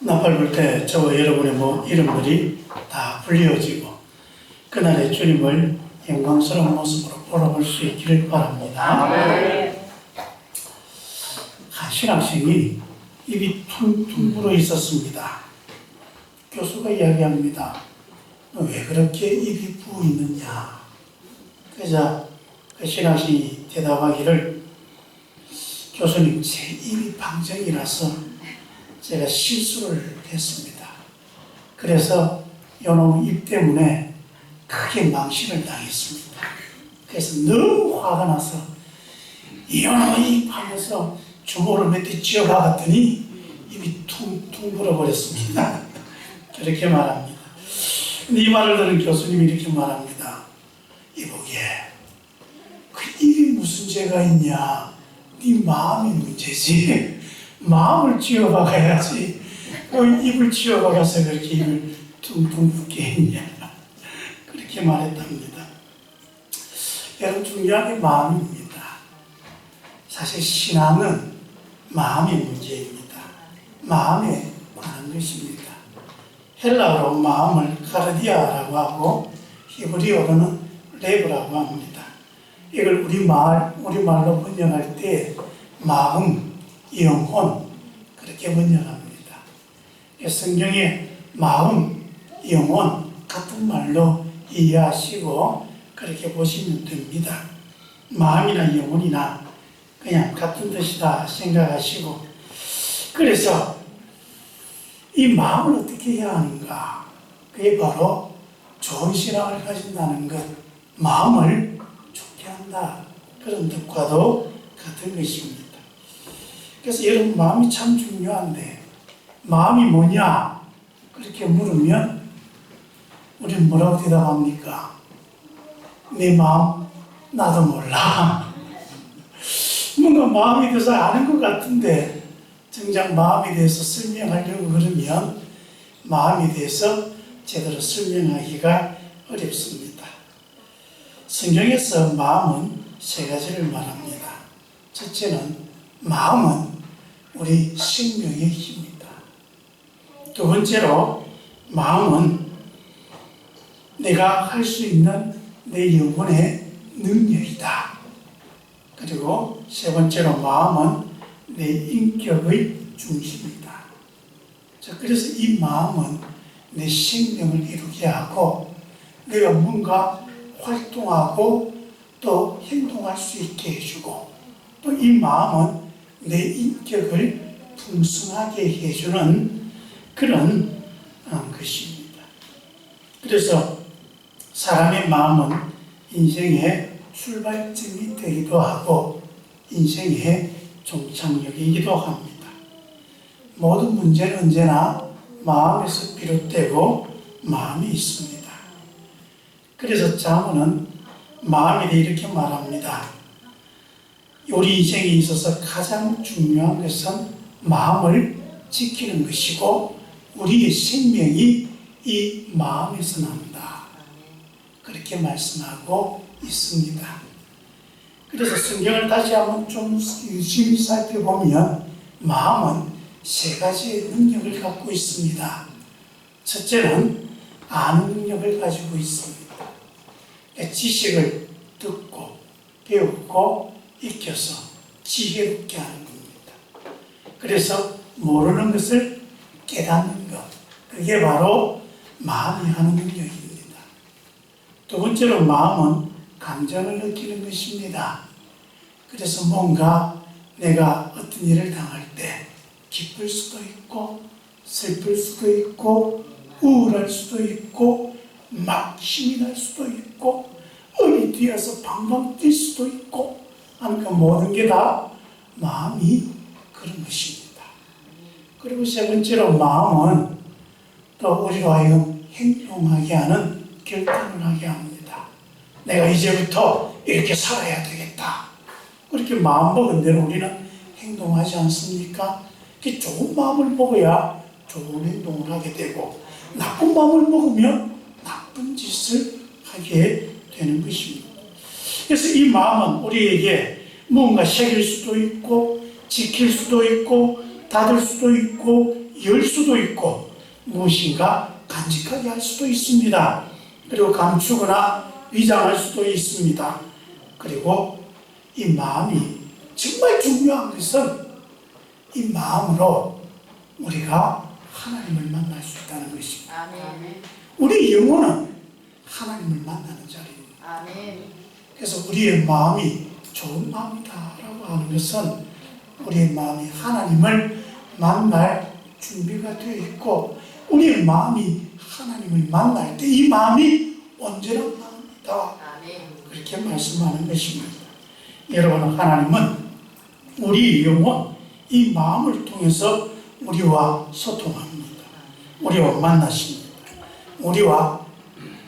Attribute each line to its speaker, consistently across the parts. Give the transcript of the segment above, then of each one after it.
Speaker 1: 나팔 불 때 저와 여러분의 이름들이 다 불리어지고 그날의 주님을 영광스러운 모습으로 바라볼 수 있기를 바랍니다. 한 신학생이 입이 퉁퉁 불어 있었습니다. 교수가 이야기합니다. 너 왜 그렇게 입이 부어 있느냐? 그러자 그 신학생이 대답하기를, 교수님, 제 입이 방정이라서 제가 실수를 했습니다. 그래서 요놈 입 때문에 크게 망신을 당했습니다. 그래서 너무 화가 나서 이놈 입 하면서 주먹을 몇 대 쥐어박았더니 입이 퉁퉁 불어버렸습니다. 그렇게 말합니다. 근데 이 말을 들은 교수님이 이렇게 말합니다. 이보게, 그 입이 무슨 죄가 있냐? 네 마음이 문제지. 마음을 쥐어박아야지. 그 입을 쥐어박아서 그렇게 입을 퉁퉁 붓게 했냐? 그렇게 말했답니다. 여러분, 중요한 게 마음입니다. 사실 신앙은 마음의 문제입니다. 마음에 관한 것입니다. 헬라어로 마음을 카르디아라고 하고 히브리어로는 레브라고 합니다. 이걸 우리말로 번역할 때 마음, 영혼 그렇게 번역합니다. 성경에 마음, 영혼 같은 말로 이해하시고 그렇게 보시면 됩니다. 마음이나 영혼이나 그냥 같은 뜻이다 생각하시고, 그래서 이 마음을 어떻게 해야 하는가? 그게 바로 좋은 신앙을 가진다는 것, 마음을 좋게 한다, 그런 뜻과도 같은 것입니다. 그래서 여러분, 마음이 참 중요한데 마음이 뭐냐? 그렇게 물으면 우리는 뭐라고 대답합니까? 내 마음 나도 몰라. 뭔가 마음에 대해서 아는 것 같은데 정작 마음에 대해서 설명하려고 그러면 마음에 대해서 제대로 설명하기가 어렵습니다. 성경에서 마음은 세 가지를 말합니다. 첫째는 마음은 우리 생명의 힘이다. 두 번째로 마음은 내가 할 수 있는 내 영혼의 능력이다. 그리고 세 번째로 마음은 내 인격의 중심이다. 자, 그래서 이 마음은 내 생명을 이루게 하고 내가 뭔가 활동하고 또 행동할 수 있게 해주고, 또 이 마음은 내 인격을 풍성하게 해주는 그런 것입니다. 그래서 사람의 마음은 인생의 출발점이 되기도 하고 인생의 종착역이기도 합니다. 모든 문제는 언제나 마음에서 비롯되고 마음이 있습니다. 그래서 잠언은 마음에 대해 이렇게 말합니다. 우리 인생에 있어서 가장 중요한 것은 마음을 지키는 것이고 우리의 생명이 이 마음에서 난다. 그렇게 말씀하고 있습니다. 그래서 성경을 다시 한번 좀 유심히 살펴보면 마음은 세 가지의 능력을 갖고 있습니다. 첫째는 아는 능력을 가지고 있습니다. 지식을 듣고 배우고 익혀서 지혜롭게 하는 겁니다. 그래서 모르는 것을 깨닫는 것, 그게 바로 마음이 하는 능력입니다. 두 번째로 마음은 감정을 느끼는 것입니다. 그래서 뭔가 내가 어떤 일을 당할 때 기쁠 수도 있고 슬플 수도 있고 우울할 수도 있고 막 힘이 날 수도 있고 어디 뛰어서 방방 뛸 수도 있고 하는 그 모든 게 다 마음이 그런 것입니다. 그리고 세 번째로 마음은 또 우리로 하여금 행동하게 하는 결단을 하게 합니다. 내가 이제부터 이렇게 살아야 되겠다. 그렇게 마음먹은 대로 우리는 행동하지 않습니까? 좋은 마음을 먹어야 좋은 행동을 하게 되고 나쁜 마음을 먹으면 나쁜 짓을 하게 되는 것입니다. 그래서 이 마음은 우리에게 뭔가 새길 수도 있고 지킬 수도 있고 닫을 수도 있고 열 수도 있고 무엇인가 간직하게 할 수도 있습니다. 그리고 감추거나 위장할 수도 있습니다. 그리고 이 마음이 정말 중요한 것은 이 마음으로 우리가 하나님을 만날 수 있다는 것입니다.
Speaker 2: 아멘.
Speaker 1: 우리 영혼은 하나님을 만나는 자리입니다.
Speaker 2: 아멘.
Speaker 1: 그래서 우리의 마음이 좋은 마음이다라고 하는 것은 우리의 마음이 하나님을 만날 준비가 되어 있고 우리의 마음이 하나님을 만날 때 이 마음이 온전한 마음이다.
Speaker 2: 아멘.
Speaker 1: 그렇게 말씀하는 것입니다. 여러분, 하나님은 우리 영혼, 이 마음을 통해서 우리와 소통합니다. 우리와 만나십니다. 우리와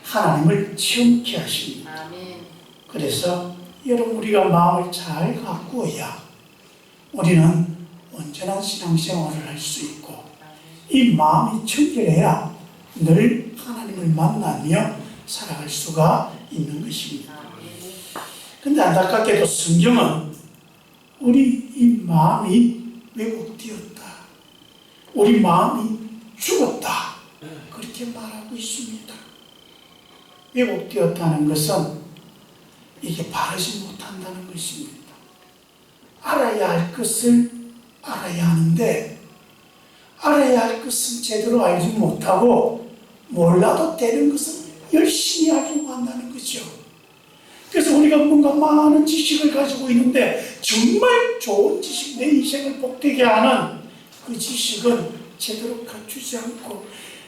Speaker 1: 하나님을 체험케 하십니다.
Speaker 2: 아멘.
Speaker 1: 그래서 여러분, 우리가 마음을 잘 가꾸어야 우리는 온전한 신앙생활을 할 수 있고 이 마음이 청결해야 늘 하나님을 만나며 살아갈 수가 있는 것입니다. 그런데 안타깝게도 성경은 우리 이 마음이 왜곡되었다, 우리 마음이 죽었다, 그렇게 말하고 있습니다. 왜곡되었다는 것은 이게 바르지 못한다는 것입니다. 알아야 할 것을 알아야 하는데 알아야 할 것은 제대로 알지 못하고 몰라도 되는 것은 열심히 하려고 한다는 거죠. 그래서 우리가 뭔가 많은 지식을 가지고 있는데 정말 좋은 지식, 내 인생을 복되게 하는 그 지식은 제대로 갖추지 않고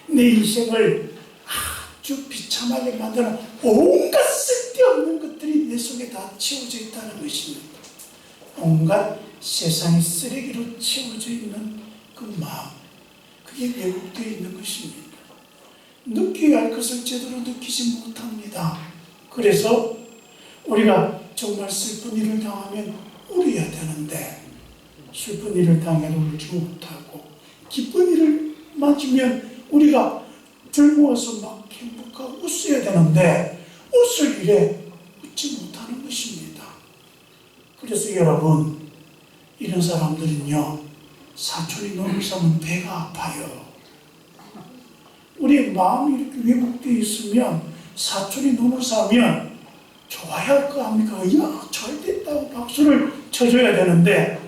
Speaker 1: 내 인생을 아주 비참하게 만드는 온갖 쓸데없는 것들이 내 속에 다 채워져 있다는 것입니다. 온갖 세상의 쓰레기로 채워져 있는 그 마음, 그게 왜곡되어 있는 것입니다. 느껴야 할 것을 제대로 느끼지 못합니다. 그래서 우리가 정말 슬픈 일을 당하면 울어야 되는데 슬픈 일을 당해도 울지 못하고 기쁜 일을 맞으면 우리가 즐거워서 막 행복하고 웃어야 되는데 웃을 일에 웃지 못하는 것입니다. 그래서 여러분, 이런 사람들은요, 사촌이 눈을 싸면 배가 아파요. 우리의 마음이 이렇게 왜곡되어 있으면 사촌이 눈을 싸면 좋아야 할 거 아닙니까? 야, 잘 됐다고 박수를 쳐줘야 되는데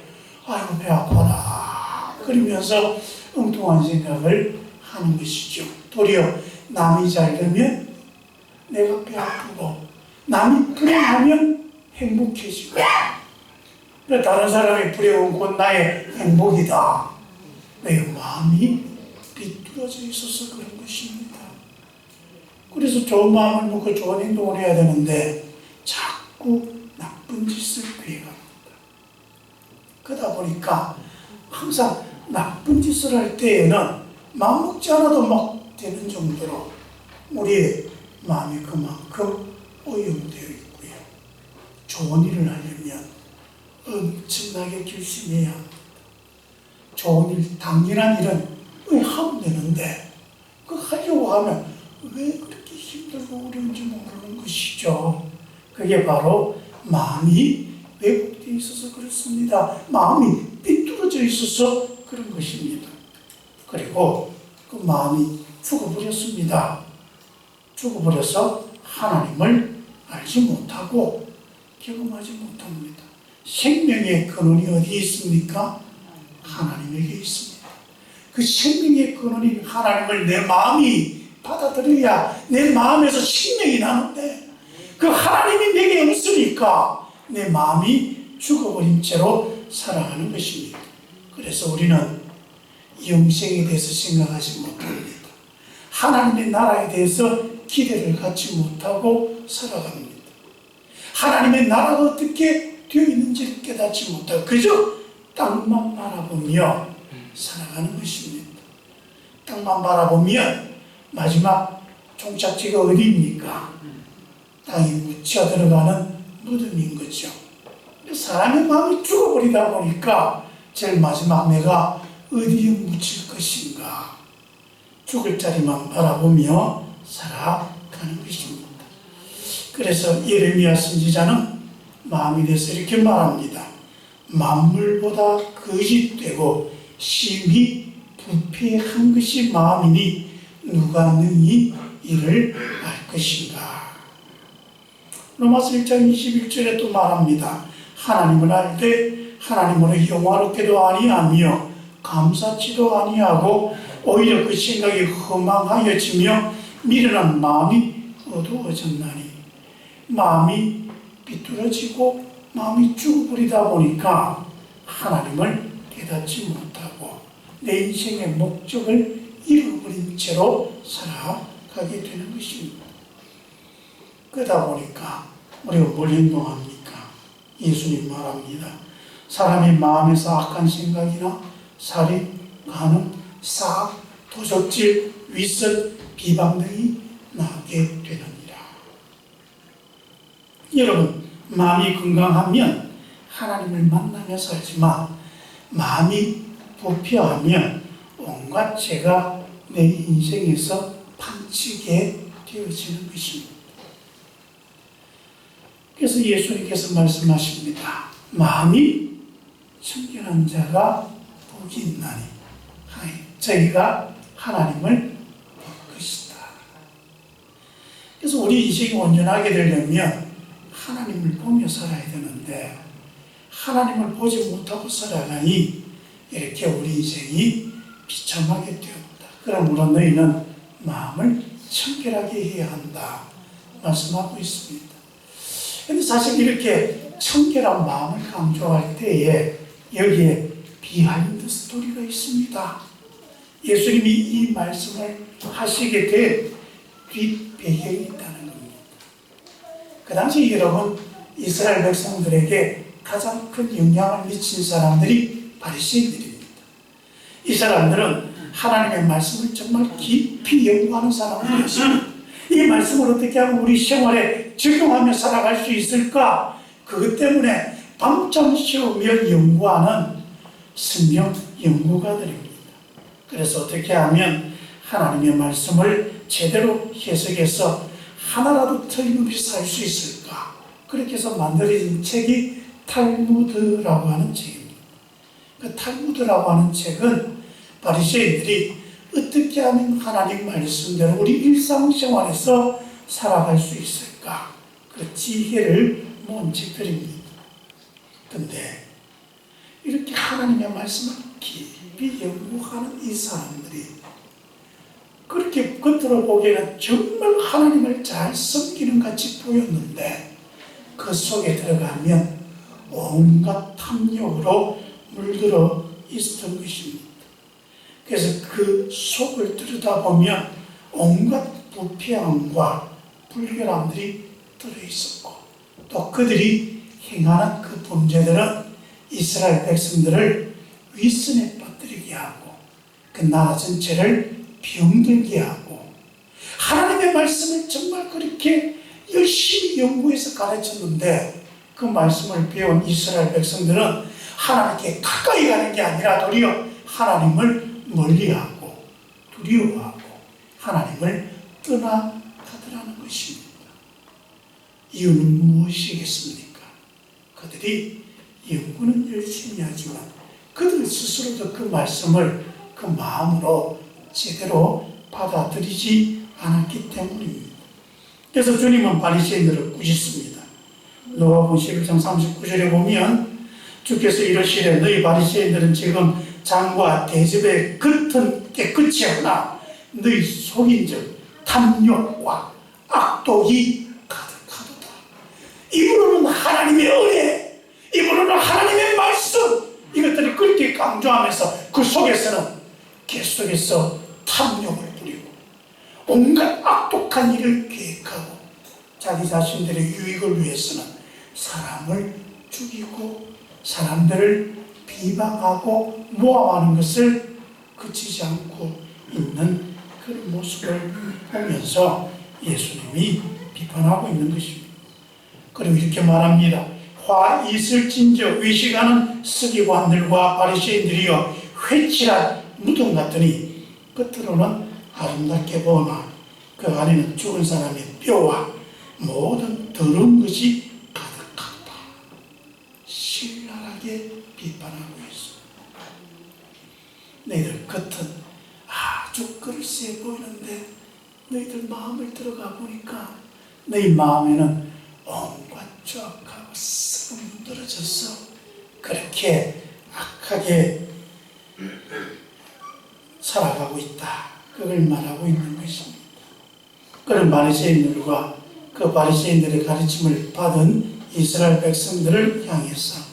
Speaker 1: 아이고 배 아파라 그러면서 엉뚱한 생각을 하는 것이죠. 도리어 남이 잘 되면 내가 배 아프고 남이 불행하면 행복해지고 다른 사람이 불행은 곧 나의 행복이다. 내 마음이 비뚤어져 있어서 그런 것입니다. 그래서 좋은 마음을 먹고 좋은 행동을 해야 되는데 자꾸 나쁜 짓을 구해갑니다. 그러다 보니까 항상 나쁜 짓을 할 때에는 마음 먹지 않아도 막 되는 정도로 우리의 마음이 그만큼 오염되어 있고요. 좋은 일을 하려면 엄청나게 결심해야 합니다. 좋은 일, 당연한 일은 하면 되는데 그 하려고 하면 왜 그렇게 힘들고 어려운지 모르는 것이죠. 그게 바로 마음이 왜곡되어 있어서 그렇습니다. 마음이 삐뚤어져 있어서 그런 것입니다. 그리고 그 마음이 죽어버렸습니다. 죽어버려서 하나님을 알지 못하고 경험하지 못합니다. 생명의 근원이 어디에 있습니까? 하나님에게 있습니다. 그 생명의 근원인 하나님을 내 마음이 받아들여야 내 마음에서 생명이 나는데 그 하나님이 내게 없으니까 내 마음이 죽어버린 채로 살아가는 것입니다. 그래서 우리는 영생에 대해서 생각하지 못합니다. 하나님의 나라에 대해서 기대를 갖지 못하고 살아갑니다. 하나님의 나라가 어떻게 되어 있는지를 깨닫지 못하고 그저 땅만 바라보며 살아가는 것입니다. 땅만 바라보면 마지막 종착지가 어디입니까? 땅에 묻혀 들어가는 무덤인 거죠. 사람의 마음이 죽어버리다 보니까 제일 마지막 내가 어디에 묻힐 것인가 죽을 자리만 바라보며 살아가는 것입니다. 그래서 예레미야 선지자는 마음에 대해서 이렇게 말합니다. 만물보다 거짓되고 심히 부패한 것이 마음이니 누가 능히 이를 알 것인가. 로마서 1장 21절에 또 말합니다. 하나님을 알 때 하나님으로 영화롭게도 아니하며 감사치도 아니하고 오히려 그 생각이 허망하여지며 미련한 마음이 어두워졌나니. 마음이 비뚤어지고 마음이 죽어버리다 보니까 하나님을 깨닫지 못하고 내 인생의 목적을 잃어버린 채로 살아가게 되는 것입니다. 그러다 보니까 우리가 뭘 행동합니까? 예수님 말합니다. 사람이 마음에서 악한 생각이나 살인, 간음, 사악, 도적질, 윗선, 비방 등이 나게 되느니라. 여러분, 마음이 건강하면 하나님을 만나며 살지만 마음이 부패하면 온갖 죄가 내 인생에서 판치게 되어지는 것입니다. 그래서 예수님께서 말씀하십니다. 마음이 청결한 자가 복이 있나니 저희가 하나님을 볼 것이다. 그래서 우리 인생이 온전하게 되려면 하나님을 보며 살아야 되는데 하나님을 보지 못하고 살아가니 이렇게 우리 인생이 비참하게 되었다. 그러므로 너희는 마음을 청결하게 해야 한다 말씀하고 있습니다. 그런데 사실 이렇게 청결한 마음을 강조할 때에 여기에 비하인드 스토리가 있습니다. 예수님이 이 말씀을 하시게 된 뒷배경이 있다는 겁니다. 그 당시 여러분 이스라엘 백성들에게 가장 큰 영향을 미친 사람들이 바리새인들입니다. 이 사람들은 하나님의 말씀을 정말 깊이 연구하는 사람들이었습니다. 이 말씀을 어떻게 하면 우리 생활에 적용하며 살아갈 수 있을까? 그것 때문에 밤잠 쉬우며 연구하는 성경 연구가들입니다. 그래서 어떻게 하면 하나님의 말씀을 제대로 해석해서 하나라도 틀림없이 살 수 있을까? 그렇게 해서 만들어진 책이 탈무드라고 하는 책입니다. 그 탈무드라고 하는 책은 바리새인들이 어떻게 하면 하나님 말씀대로 우리 일상생활에서 살아갈 수 있을까? 그 지혜를 모은 책들입니다. 그런데 이렇게 하나님의 말씀을 깊이 연구하는 이 사람들이 그렇게 겉으로 보기에는 정말 하나님을 잘 섬기는 같이 보였는데 그 속에 들어가면 온갖 탐욕으로 물들어 있었던 것입니다. 그래서 그 속을 들여다보면 온갖 부패함과 불결함들이 들어있었고 또 그들이 행하는 그 범죄들은 이스라엘 백성들을 윗선에 빠뜨리게 하고 그 나라 전체를 병들게 하고 하나님의 말씀을 정말 그렇게 열심히 연구해서 가르쳤는데 그 말씀을 배운 이스라엘 백성들은 하나님께 가까이 가는 게 아니라 도리어 하나님을 멀리하고 두려워하고 하나님을 떠나가더라는 것입니다. 이유는 무엇이겠습니까? 그들이 연구는 열심히 하지만 그들 스스로도 그 말씀을 그 마음으로 제대로 받아들이지 않았기 때문입니다. 그래서 주님은 바리새인들을 꾸짖습니다. 누가복음 11장 39절에 보면 주께서 이러시되 너희 바리새인들은 지금 장과 대접의 겉은 깨끗이 하나 너희 속인즉 탐욕과 악독이 가득하도다. 입으로는 하나님의 은혜, 입으로는 하나님의 말씀, 이것들을 그렇게 강조하면서 그 속에서는 계속해서 탐욕을 부리고 온갖 악독한 일을 계획하고 자기 자신들의 유익을 위해서는 사람을 죽이고 사람들을 비방하고 모함하는 것을 그치지 않고 있는 그런 모습을 보면서 예수님이 비판하고 있는 것입니다. 그리고 이렇게 말합니다. 화 있을진저 외식하는 서기관들과 바리새인들이여 회칠한 무덤 같으니 겉으로는 아름답게 보나 그 안에는 죽은 사람의 뼈와 모든 더러운 것이 가득하다. 신랄하게 비판하고 있습니다. 너희들 겉은 아주 그릇해 보이는데 너희들 마음을 들어가 보니까 너희 마음에는 온갖 추악하고 썩어 문드러져서 그렇게 악하게 살아가고 있다. 그걸 말하고 있는 것입니다. 그런 바리새인들과 그 바리새인들의 가르침을 받은 이스라엘 백성들을 향해서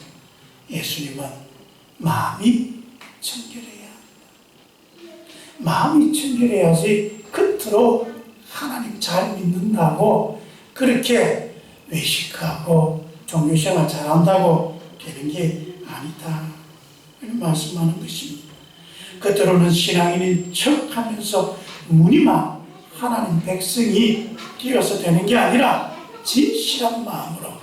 Speaker 1: 예수님은 마음이 청결해야 한다. 마음이 청결해야지 겉으로 하나님 잘 믿는다고 그렇게 외식하고 종교생활 잘한다고 되는 게 아니다. 이런 말씀하는 것입니다. 겉으로는 신앙인인 척하면서 무늬만 하나님 백성이 되어서 되는 게 아니라 진실한 마음으로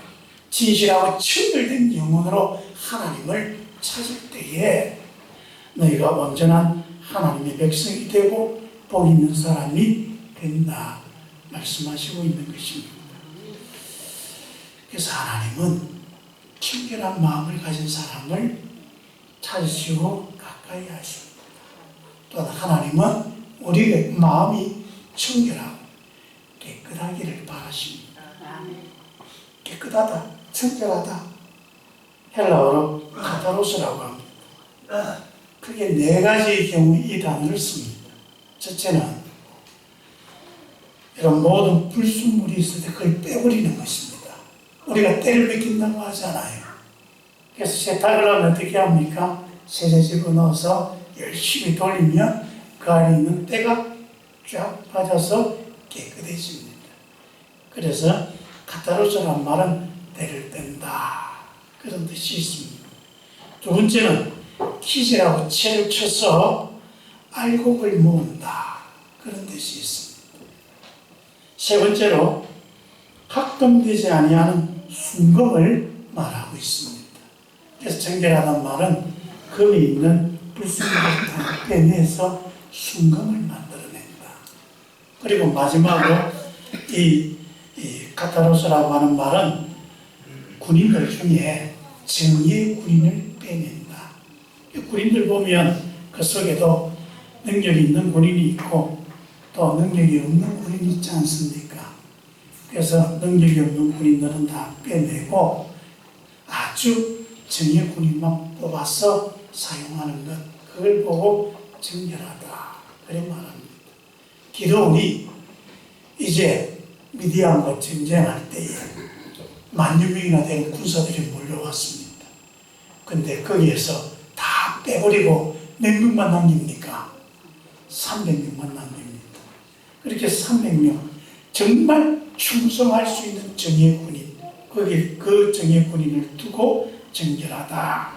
Speaker 1: 진실하고 청결된 영혼으로 하나님을 찾을 때에 너희가 온전한 하나님의 백성이 되고 복 있는 사람이 된다 말씀하시고 있는 것입니다. 그래서 하나님은 청결한 마음을 가진 사람을 찾으시고 가까이 하십니다. 또 하나님은 우리의 마음이 청결하고 깨끗하기를 바라십니다. 깨끗하다, 청결하다, 헬라어로 카타로스라고 합니다. 크게 네 가지의 경우에 이 단어를 씁니다. 첫째는 이런 모든 불순물이 있을 때 그걸 빼버리는 것입니다. 우리가 때를 벗긴다고 하잖아요. 그래서 세탁을 하면 어떻게 합니까? 세제 집어넣어서 열심히 돌리면 그 안에 있는 때가 쫙 빠져서 깨끗해집니다. 그래서 카타로스라는 말은 때를 뺀다 그런 뜻이 있습니다. 두 번째는 키질하고 채를 쳐서 알곡을 모은다 그런 뜻이 있습니다. 세 번째로 합금되지 아니하는 순금을 말하고 있습니다. 그래서 정결하다는 말은 금이 있는 불순물을 다 빼내서 순금을 만들어낸다. 그리고 마지막으로 이 카타로스라고 하는 말은 군인들 중에 정의의 군인을 빼낸다. 군인들 보면 그 속에도 능력이 있는 군인이 있고 또 능력이 없는 군인이 있지 않습니까? 그래서 능력이 없는 군인들은 다 빼내고 아주 정의의 군인만 뽑아서 사용하는 것, 그걸 보고 정결하다 그런 말합니다. 기드온이 이제 미디안과 전쟁할 때에 10,000명이나 되는 군사들이 몰려왔습니다. 근데 거기에서 다 빼버리고 몇 명만 남깁니까? 300명만 남깁니다. 그렇게 300명 정말 충성할 수 있는 정의의 군인, 거기 그 정의의 군인을 두고 정결하다,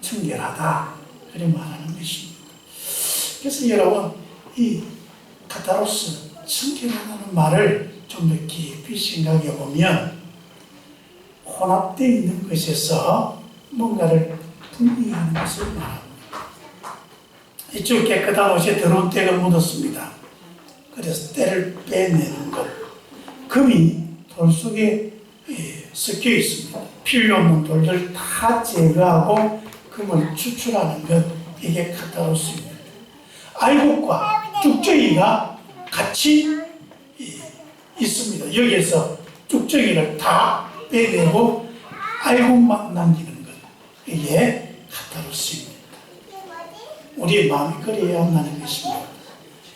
Speaker 1: 청결하다 그런 말하는 것입니다. 그래서 여러분 이 카타로스 청결하다는 말을 좀 더 깊이 생각해 보면 혼합되어 있는 것에서 뭔가를 분리하는 것을 말합니다. 이쪽 깨끗한 옷에 더러운 때가 묻었습니다. 그래서 때를 빼내는 것. 금이 돌 속에 섞여 있습니다. 필요 없는 돌들 다 제거하고 금을 추출하는 것, 이게 카타로스입니다. 알곡과 쭉정이가 같이 있습니다. 여기에서 쭉정이를 다 빼내고 알곡만 남기는 것, 이게 카타로스입니다. 우리의 마음이 그래야 한다는 것입니다.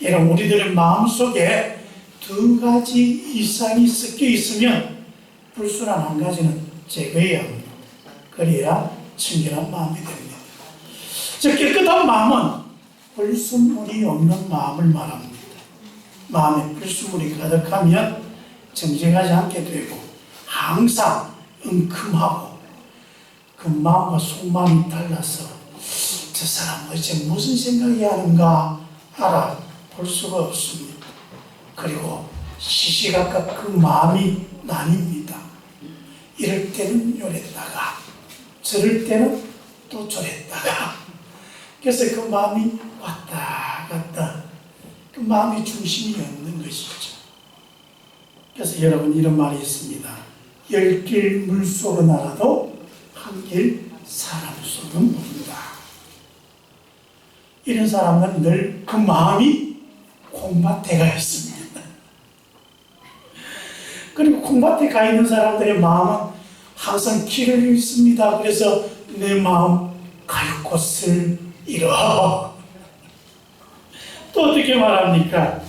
Speaker 1: 여러분, 우리들의 마음속에 두 가지 이상이 섞여 있으면 불순한 한 가지는 제거해야 합니다. 그래야 청결한 마음이 됩니다. 즉, 깨끗한 마음은 불순물이 없는 마음을 말합니다. 마음에 불순물이 가득하면 정직하지 않게 되고 항상 은큼하고 그 마음과 속마음이 달라서 저 사람 어째 무슨 생각이 하는가 알아볼 수가 없습니다. 그리고 시시각각 그 마음이 나뉩니다. 이럴 때는 요랬다가 저럴 때는 또 저랬다가, 그래서 그 마음이 왔다 갔다, 그 마음의 중심이 없는 것이죠. 그래서 여러분, 이런 말이 있습니다. 10길 물속으로 날아도 한 길 사람 속은 모른다. 이런 사람은 늘 그 마음이 콩밭에 가 있습니다. 그리고 콩밭에 가 있는 사람들의 마음은 항상 길을 잃습니다. 그래서 내 마음 갈 곳을 잃어. 또 어떻게 말합니까?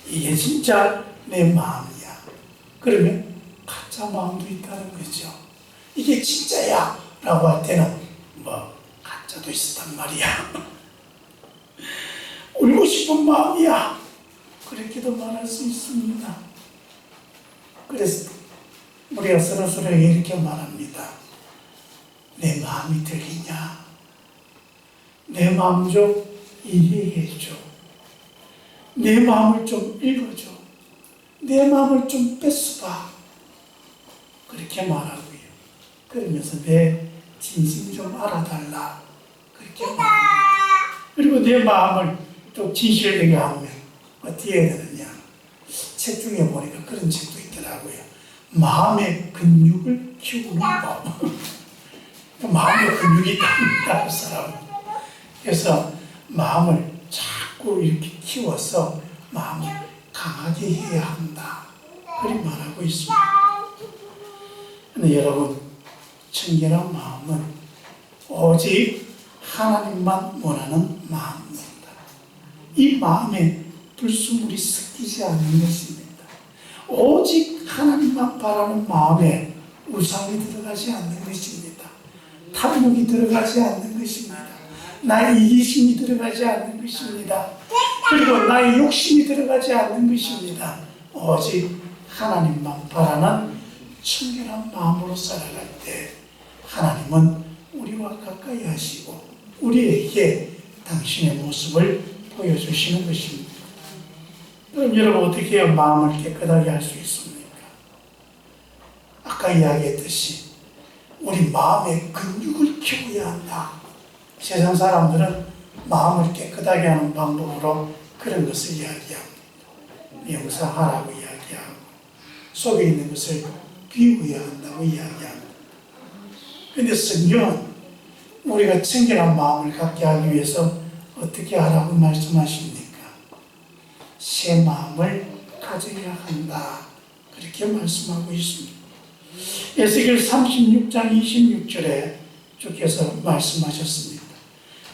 Speaker 1: 이게 진짜 내 마음이야. 그러면 가짜 마음도 있다는 거죠. 이게 진짜야 라고 할 때는 가짜도 있었단 말이야. 울고 싶은 마음이야. 그렇게도 말할 수 있습니다. 그래서 우리가 서로 이렇게 말합니다. 내 마음이 들리냐? 내 마음 좀 이해해줘. 내 마음을 좀 읽어줘. 내 마음을 좀 뺏어봐. 그렇게 말하고요. 그러면서 내 진심 좀 알아달라. 그렇게 말합니다. 그리고 내 마음을 좀 진실되게 하면 어떻게 해야 되느냐. 책 중에 보니까 그런 책도 있더라고요. 마음의 근육을 키우는 법. 마음의 근육이 있답니다, 그 사람은. 그래서 마음을 자꾸 이렇게 키워서 마음을 강하게 해야 한다. 그렇게 말하고 있습니다. 근데 여러분, 청결한 마음은 오직 하나님만 원하는 마음입니다. 이 마음에 불순물이 섞이지 않는 것입니다. 오직 하나님만 바라는 마음에 우상이 들어가지 않는 것입니다. 탐욕이 들어가지 않는 것입니다. 나의 이기심이 들어가지 않는 것입니다. 그리고 나의 욕심이 들어가지 않는 것입니다. 오직 하나님만 바라는 청결한 마음으로 살아갈 때 하나님은 우리와 가까이 하시고 우리에게 당신의 모습을 보여주시는 것입니다. 그럼 여러분 어떻게 해야 마음을 깨끗하게 할 수 있습니까? 아까 이야기했듯이 우리 마음의 근육을 키워야 한다. 세상 사람들은 마음을 깨끗하게 하는 방법으로 그런 것을 이야기합니다. 명상하라고 이야기하고 속에 있는 것을 비워야 한다고 이야기합니다. 그런데 성경은 우리가 청결한 마음을 갖게 하기 위해서 어떻게 하라고 말씀하십니까? 새 마음을 가져야 한다. 그렇게 말씀하고 있습니다. 에스겔 36장 26절에 주께서 말씀하셨습니다.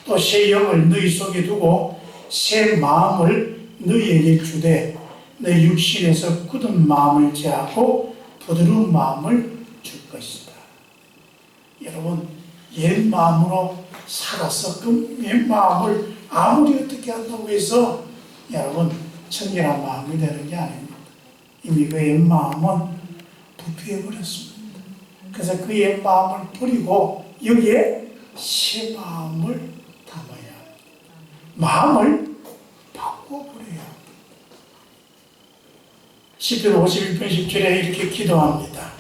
Speaker 1: 또 새 영을 너희 속에 두고 새 마음을 너희에게 주되 너희 육신에서 굳은 마음을 제하고 부드러운 마음을 줄 것이다. 여러분, 옛 마음으로 살아서 그 옛 마음을 아무리 어떻게 한다고 해서 여러분 청결한 마음이 되는 게 아닙니다. 이미 그 옛 마음은 부패해버렸습니다. 그래서 그 옛 마음을 버리고 여기에 새 마음을 담아야 합니다. 마음을 바꿔버려야 합니다. 시편 51편 10절에 이렇게 기도합니다.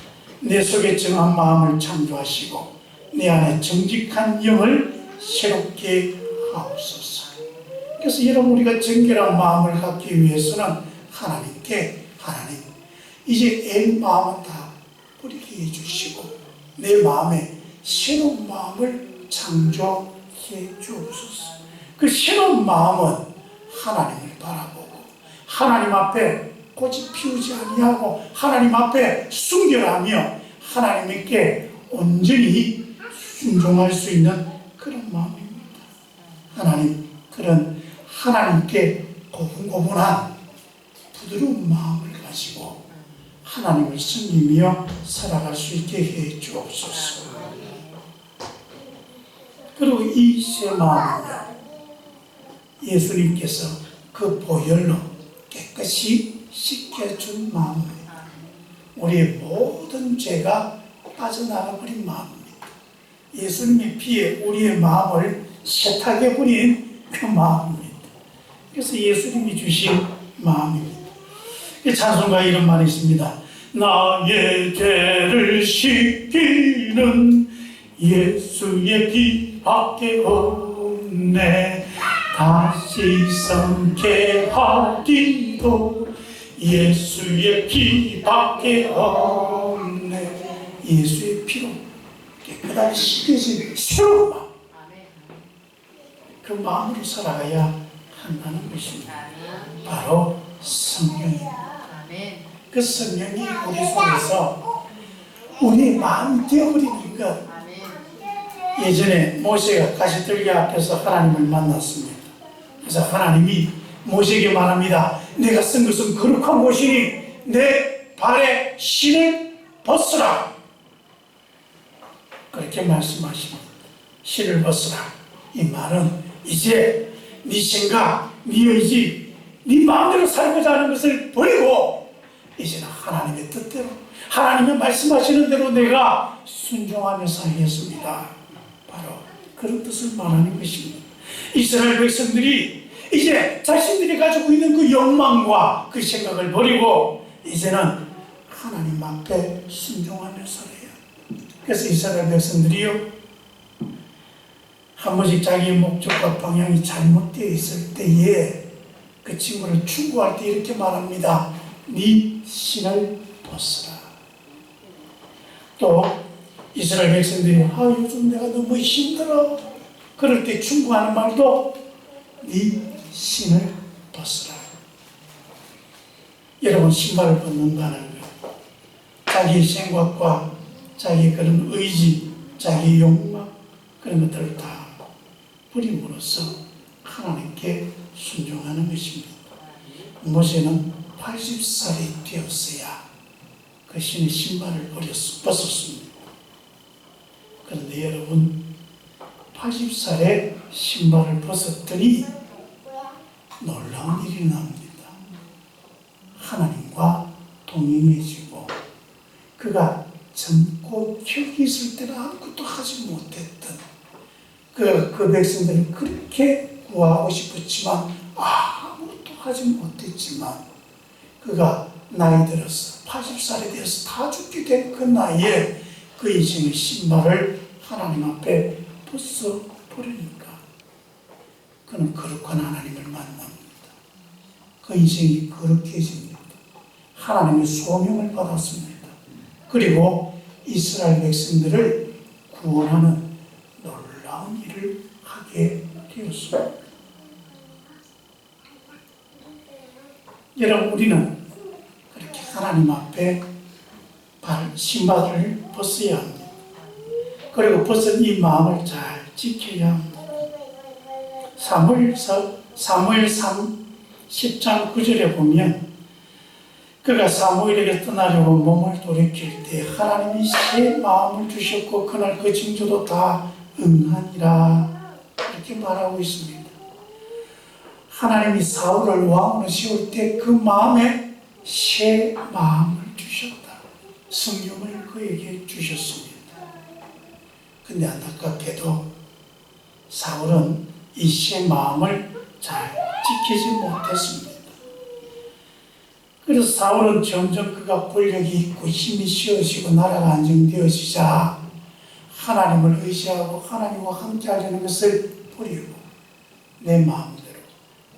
Speaker 1: 내 속에 정한 마음을 창조하시고 내 안에 정직한 영을 새롭게 하옵소서. 그래서 여러분 우리가 정결한 마음을 갖기 위해서는 하나님께 하나님 이제 옛 마음은 다 버리게 해주시고 내 마음에 새로운 마음을 창조해 주옵소서. 그 새로운 마음은 하나님을 바라보고 하나님 앞에 꽃이 피우지 아니하고 하나님 앞에 순결하며 하나님께 온전히 순종할 수 있는 그런 마음입니다. 하나님, 그런 하나님께 고분고분한 부드러운 마음을 가지고 하나님을 섬기며 살아갈 수 있게 해 주옵소서. 그리고 이 새 마음은요, 예수님께서 그 보혈로 깨끗이 씻겨준 마음입니다. 우리의 모든 죄가 빠져나가버린 마음입니다. 예수님의 피에 우리의 마음을 세탁해버린 그 마음입니다. 그래서 예수님이 주신 마음입니다. 찬송가에 이런 말이 있습니다. 나의 죄를 씻기는 예수의 피밖에 없네. 다시 성케 하기도 예수의 피밖에 없네. 예수의 피로 깨끗하게 씻겨진 새로운 마음. 그 마음으로 살아가야 한다는 것입니다. 바로 성령입니다. 그 성령이 우리 속에서 우리 마음이 되어버리는 것. 예전에 모세가 가시들기 앞에서 하나님을 만났습니다. 그래서 하나님이 모세에게 말합니다. 내가 쓴 것은 거룩한 곳이니 내 발에 신을 벗으라. 그렇게 말씀하십니다. 신을 벗으라. 이 말은 이제 네 생각, 네 의지, 네 마음대로 살고자 하는 것을 버리고 이제는 하나님의 뜻대로, 하나님의 말씀하시는 대로 내가 순종하며 살겠습니다. 바로 그런 뜻을 말하는 것입니다. 이스라엘 백성들이 이제 자신들이 가지고 있는 그 욕망과 그 생각을 버리고 이제는 하나님 앞에 순종하며 살아요. 그래서 이스라엘 백성들이요, 한 번씩 자기의 목적과 방향이 잘못되어 있을 때에 그 친구를 충고할 때 이렇게 말합니다. 네 신을 벗으라. 또 이스라엘 백성들이 요즘 내가 너무 힘들어. 그럴 때 충고하는 말도 네 신을 벗으라. 여러분, 신발을 벗는다는 것, 자기의 생각과 자기의 그런 의지, 자기의 욕망, 그런 것들을 다 버림으로써 하나님께 순종하는 것입니다. 모세는 80살이 되었어야 그 신의 신발을 벗었습니다. 그런데 여러분, 80살에 신발을 벗었더니 놀라운 일이 납니다. 하나님과 동행해지고 그가 젊고 혈기 있을 때는 아무것도 하지 못했던 그 백성들은 그렇게 구하고 싶었지만 아무것도 하지 못했지만 그가 나이 들어서 80살이 되어서 다 죽게 된 그 나이에 그 인생의 신발을 하나님 앞에 벗어버리니까 그는 거룩한 하나님을 만납니다. 그 인생이 거룩해집니다. 하나님의 소명을 받았습니다. 그리고 이스라엘 백성들을 구원하는 놀라운 일을 하게 되었습니다. 여러분, 우리는 그렇게 하나님 앞에 신발을 벗어야 합니다. 그리고 벗은 이 마음을 잘 지켜야 합니다. 사무엘상 10장 9절에 보면 그가 사무엘에게 떠나려고 몸을 돌이킬 때 하나님이 새 마음을 주셨고 그날 그 징조도 다 응하니라 이렇게 말하고 있습니다. 하나님이 사울을 왕으로 세울 때 그 마음에 새 마음을 주셨다. 성령을 그에게 주셨습니다. 근데 안타깝게도 사울은 이 새 마음을 잘 지키지 못했습니다. 그래서 사울은 점점 그가 권력이 있고 힘이 쉬어지고 나라가 안정되어지자 하나님을 의지하고 하나님과 함께 하려는 것을 버리고 내 마음대로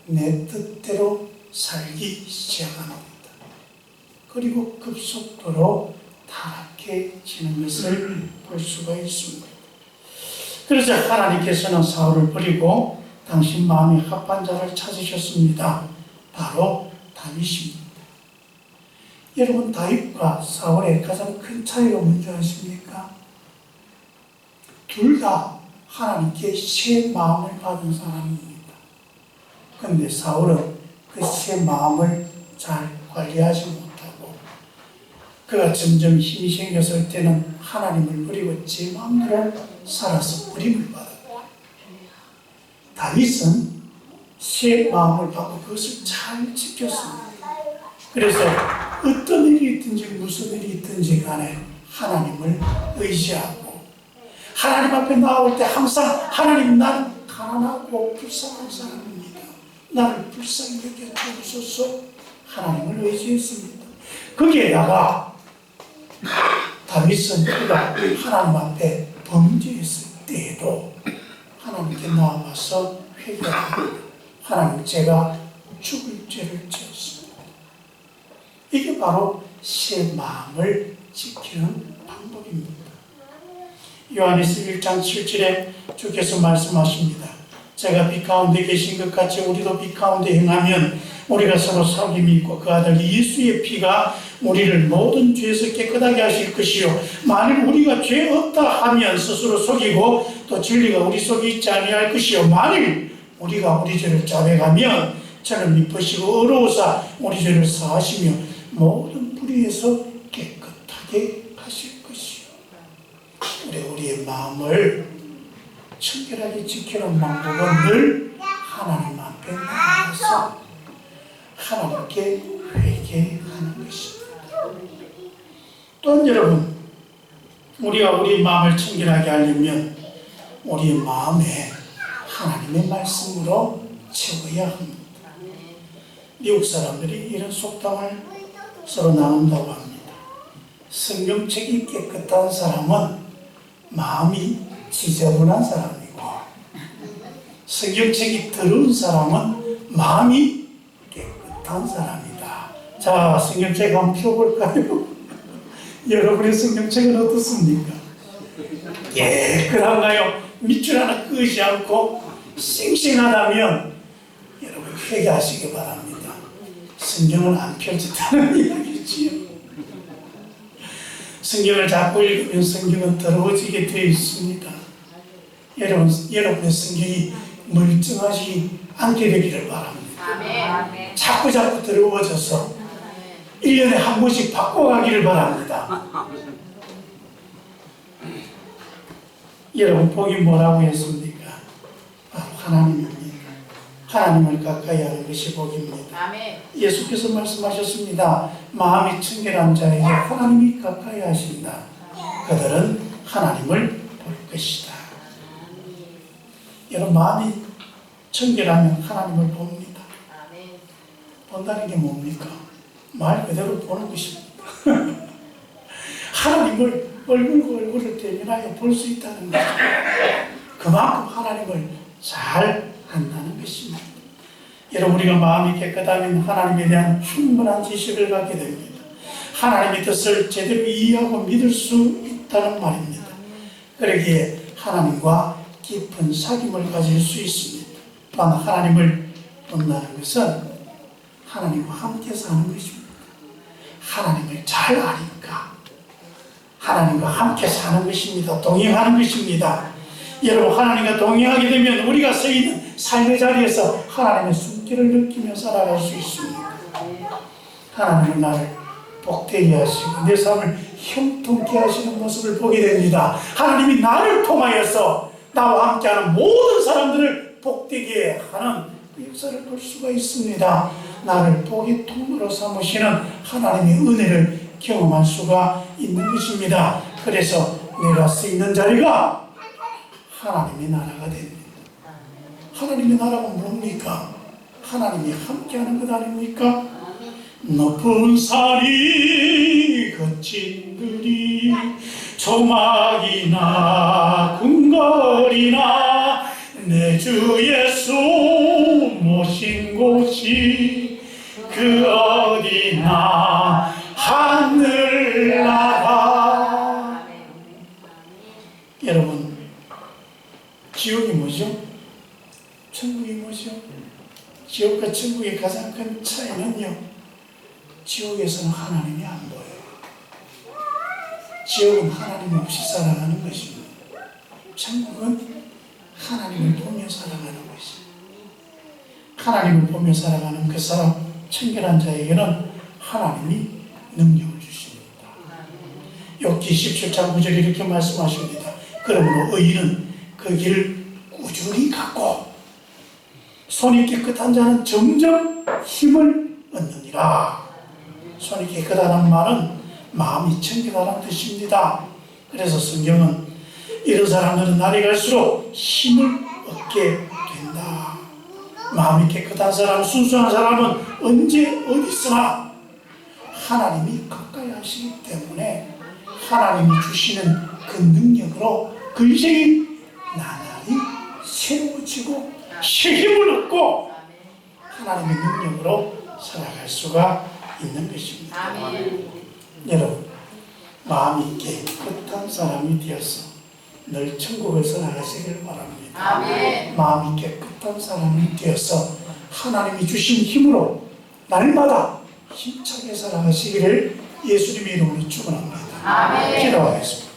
Speaker 1: 내 뜻대로 살기 시작합니다. 그리고 급속도로 타락해지는 것을 볼 수가 있습니다. 그래서 하나님께서는 사울을 버리고 당신 마음에 합한 자를 찾으셨습니다. 바로 다윗입니다. 여러분, 다윗과 사울의 가장 큰 차이가 뭔지 아십니까? 둘 다 하나님께 새 마음을 받은 사람입니다. 그런데 사울은 그 새 마음을 잘 관리하지 못하고 그가 점점 힘이 생겼을 때는 하나님을 버리고 제 마음대로 살아서 버림을 받았고, 다윗은 새 마음을 받고 그것을 잘 지켰습니다. 그래서 어떤 일이 있든지 무슨 일이 있든지 간에 하나님을 의지하고 하나님 앞에 나올 때 항상 하나님, 나는 가난하고 불쌍한 사람입니다. 나를 불쌍히 여겨주소서 하나님을 의지했습니다. 거기에다가 다윗은 그가 하나님 앞에 범죄했을 때에도 하나님께 나와서 회개하고 하나님, 제가 죽을 죄를 지었습니다. 이게 바로 새 마음을 지키는 방법입니다. 요한일서 1장 7절에 주께서 말씀하십니다. 제가 빛 가운데 계신 것 같이 우리도 빛 가운데 행하면 우리가 서로 사귐이 있고 그 아들 예수의 피가 우리를 모든 죄에서 깨끗하게 하실 것이요 만일 우리가 죄 없다 하면 스스로 속이고 또 진리가 우리 속에 있지 아니할 것이요 만일 우리가 우리 죄를 자백하면 저는 미쁘시고 의로우사 우리 죄를 사하시며 모든 불의에서 깨끗하게 하실 것이요. 우리의 마음을 청결하게 지키는 방법은 늘 하나님 앞에 나가서 하나님께 회개하는 것입니다. 또한 여러분, 우리가 우리 마음을 청결하게 하려면 우리의 마음에 하나님의 말씀으로 채워야 합니다. 미국 사람들이 이런 속담을 서로 나눈다고 합니다. 성경책이 깨끗한 사람은 마음이 지저분한 사람이고 성경책이 더러운 사람은 마음이 깨끗한 사람이다. 자, 성경책 한번 펴볼까요? 여러분의 성경책은 어떻습니까? 깨끗한가요? 밑줄 하나 끄지 않고 싱싱하다면 여러분 회개하시기 바랍니다. 성경은 안 펼쳤다는 이야기지요. 성경을 자꾸 읽으면 성경은 더러워지게 되어 있습니다. 여러분의 성경이 멀쩡하지 않게 되기를 바랍니다.
Speaker 2: 아멘.
Speaker 1: 자꾸 더러워져서 1년에 한 번씩 바꿔가기를 바랍니다. 여러분 복이 뭐라고 했습니까? 바로 하나님입니다. 하나님을 가까이 하는 것이 복입니다.
Speaker 2: 아멘.
Speaker 1: 예수께서 말씀하셨습니다. 마음이 청결한 자에게 하나님이 가까이 하신다. 그들은 하나님을 볼 것이다. 여러분 마음이 청결하면 하나님을 봅니다.
Speaker 2: 아멘.
Speaker 1: 본다는 게 뭡니까? 말 그대로 보는 것입니다. 하나님을 얼굴과 얼굴을 대면하여 볼 수 있다는 것입니다. 그만큼 하나님을 잘 한다는 것입니다. 여러분 우리가 마음이 깨끗하면 하나님에 대한 충분한 지식을 갖게 됩니다. 하나님의 뜻을 제대로 이해하고 믿을 수 있다는 말입니다. 그러기에 하나님과 깊은 사귐을 가질 수 있습니다. 또한 하나님을 본다는 것은 하나님과 함께 사는 것입니다. 하나님을 잘 아니까 하나님과 함께 사는 것입니다. 동행하는 것입니다. 여러분 하나님과 동행하게 되면 우리가 서 있는 삶의 자리에서 하나님의 손길을 느끼며 살아갈 수 있습니다. 하나님은 나를 복되게 하시고 내 삶을 형통케 하시는 모습을 보게 됩니다. 하나님이 나를 통하여서 나와 함께하는 모든 사람들을 복되게 하는 그 역사를 볼 수가 있습니다. 나를 복의 통로로 삼으시는 하나님의 은혜를 경험할 수가 있는 것입니다. 그래서 내가 서 있는 자리가 하나님의 나라가 됩니다. 하나님의 나라가 뭡니까? 하나님이 함께하는 것 아닙니까? 높은 산이 거친 들이 조막이나 궁궐이나 내 주 예수 모신 곳이 그 어디나 하늘나라. 여러분 지옥이 뭐죠? 천국이 뭐죠? 지옥과 천국의 가장 큰 차이는요, 지옥에서는 하나님이 안 보여요. 지옥은 하나님 없이 살아가는 것입니다. 천국은 하나님을 보며 살아가는 것입니다. 하나님을 보며 살아가는 그 사람, 청결한 자에게는 하나님이 능력을 주십니다. 욥기 17장 9절에 이렇게 말씀하십니다. 그러므로 의인은 그 길을 꾸준히 걷고 손이 깨끗한 자는 점점 힘을 얻느니라. 손이 깨끗하다는 말은 마음이 청결하다는 뜻입니다. 그래서 성경은 이런 사람들은 날이 갈수록 힘을 얻게 된다. 마음이 깨끗한 사람, 순수한 사람은 언제 어디서나 하나님이 가까이 하시기 때문에 하나님이 주시는 그 능력으로 그 인생이 나날이 새로워지고 새 힘을 얻고 하나님의 능력으로 살아갈 수가 있는 것입니다.
Speaker 2: 아멘.
Speaker 1: 여러분 마음이 깨끗한 사람이 되어서 늘 천국을 살아가시길 바랍니다.
Speaker 2: 아멘.
Speaker 1: 마음이 깨끗 따뜻한 사람이 되어서 하나님이 주신 힘으로 날마다 힘차게 살아가시기를 예수님의 이름으로 축원합니다. 기도하겠습니다.